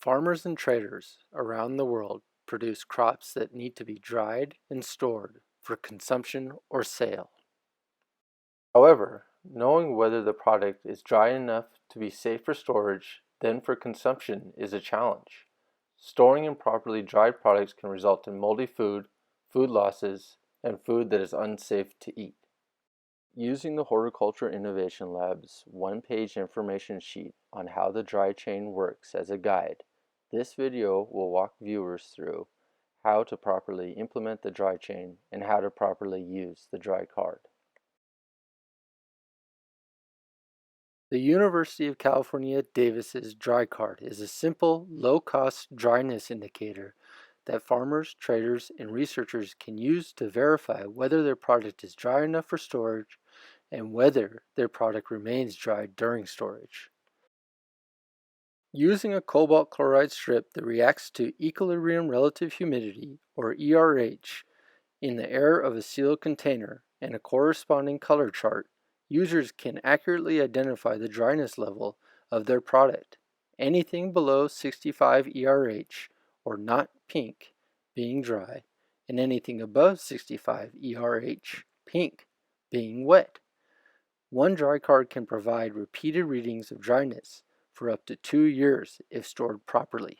Farmers and traders around the world produce crops that need to be dried and stored for consumption or sale. However, knowing whether the product is dry enough to be safe for storage, then for consumption, is a challenge. Storing improperly dried products can result in moldy food, food losses, and food that is unsafe to eat. Using the Horticulture Innovation Lab's one-page information sheet on how the dry chain works as a guide, this video will walk viewers through how to properly implement the dry chain and how to properly use the DryCard. The University of California, Davis's DryCard is a simple, low-cost dryness indicator that farmers, traders, and researchers can use to verify whether their product is dry enough for storage and whether their product remains dry during storage. Using a cobalt chloride strip that reacts to equilibrium relative humidity, or ERH, in the air of a sealed container and a corresponding color chart, users can accurately identify the dryness level of their product. Anything below 65 ERH, or not pink, being dry, and anything above 65 ERH, pink, being wet. One DryCard can provide repeated readings of dryness for up to 2 years if stored properly.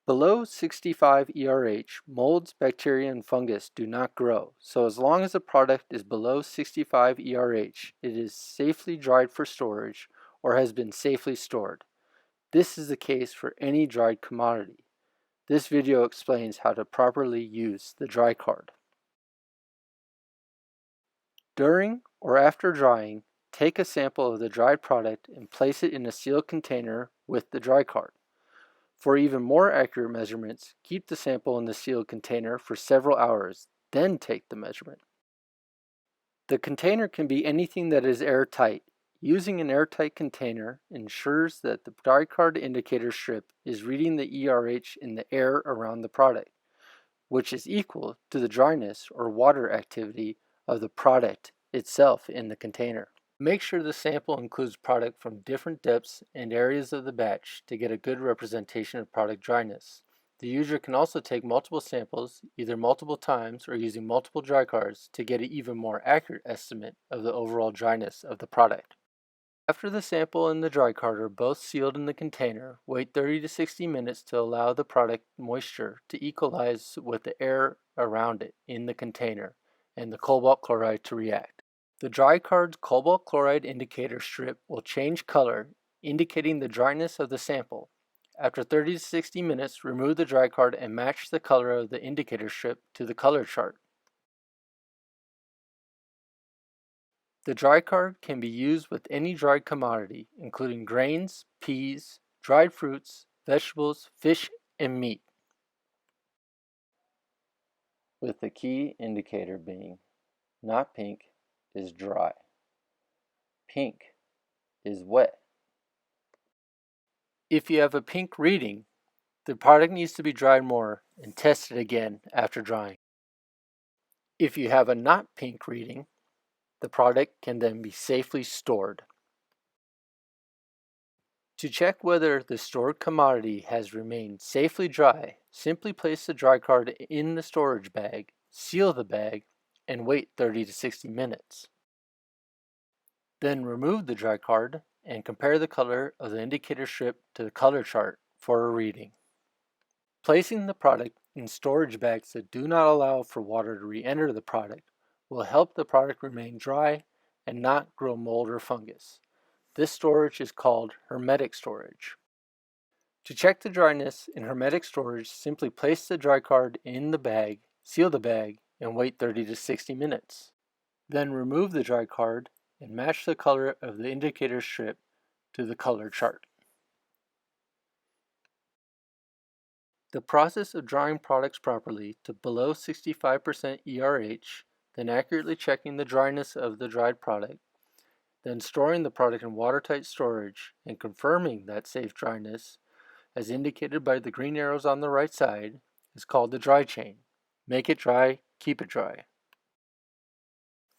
Below 65 ERH, molds, bacteria, and fungus do not grow, so as long as the product is below 65 ERH, it is safely dried for storage or has been safely stored. This is the case for any dried commodity. This video explains how to properly use the DryCard. During or after drying, take a sample of the dried product and place it in a sealed container with the DryCard. For even more accurate measurements, keep the sample in the sealed container for several hours, then take the measurement. The container can be anything that is airtight. Using an airtight container ensures that the DryCard indicator strip is reading the ERH in the air around the product, which is equal to the dryness or water activity of the product itself in the container. Make sure the sample includes product from different depths and areas of the batch to get a good representation of product dryness. The user can also take multiple samples, either multiple times or using multiple DryCards to get an even more accurate estimate of the overall dryness of the product. After the sample and the DryCard are both sealed in the container, wait 30 to 60 minutes to allow the product moisture to equalize with the air around it in the container and the cobalt chloride to react. The DryCard's cobalt chloride indicator strip will change color, indicating the dryness of the sample. After 30 to 60 minutes, remove the DryCard and match the color of the indicator strip to the color chart. The DryCard can be used with any dried commodity, including grains, peas, dried fruits, vegetables, fish, and meat, with the key indicator being not pink is dry, pink is wet. If you have a pink reading, the product needs to be dried more and tested again after drying. If you have a not pink reading, the product can then be safely stored. To check whether the stored commodity has remained safely dry, simply place the DryCard in the storage bag, seal the bag, and wait 30 to 60 minutes. Then remove the DryCard and compare the color of the indicator strip to the color chart for a reading. Placing the product in storage bags that do not allow for water to re-enter the product will help the product remain dry and not grow mold or fungus. This storage is called hermetic storage. To check the dryness in hermetic storage, simply place the DryCard in the bag, seal the bag, and wait 30 to 60 minutes. Then remove the DryCard and match the color of the indicator strip to the color chart. The process of drying products properly to below 65% ERH, then accurately checking the dryness of the dried product, then storing the product in watertight storage and confirming that safe dryness, as indicated by the green arrows on the right side, is called the dry chain. Make it dry, keep it dry.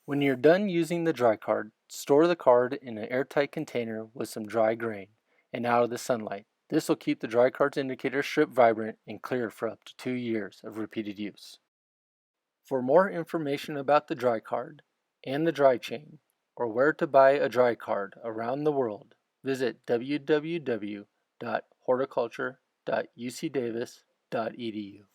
When you're done using the DryCard, store the card in an airtight container with some dry grain and out of the sunlight. This will keep the DryCard's indicator strip vibrant and clear for up to 2 years of repeated use. For more information about the DryCard and the dry chain, or where to buy a DryCard around the world, visit www.horticulture.ucdavis.edu.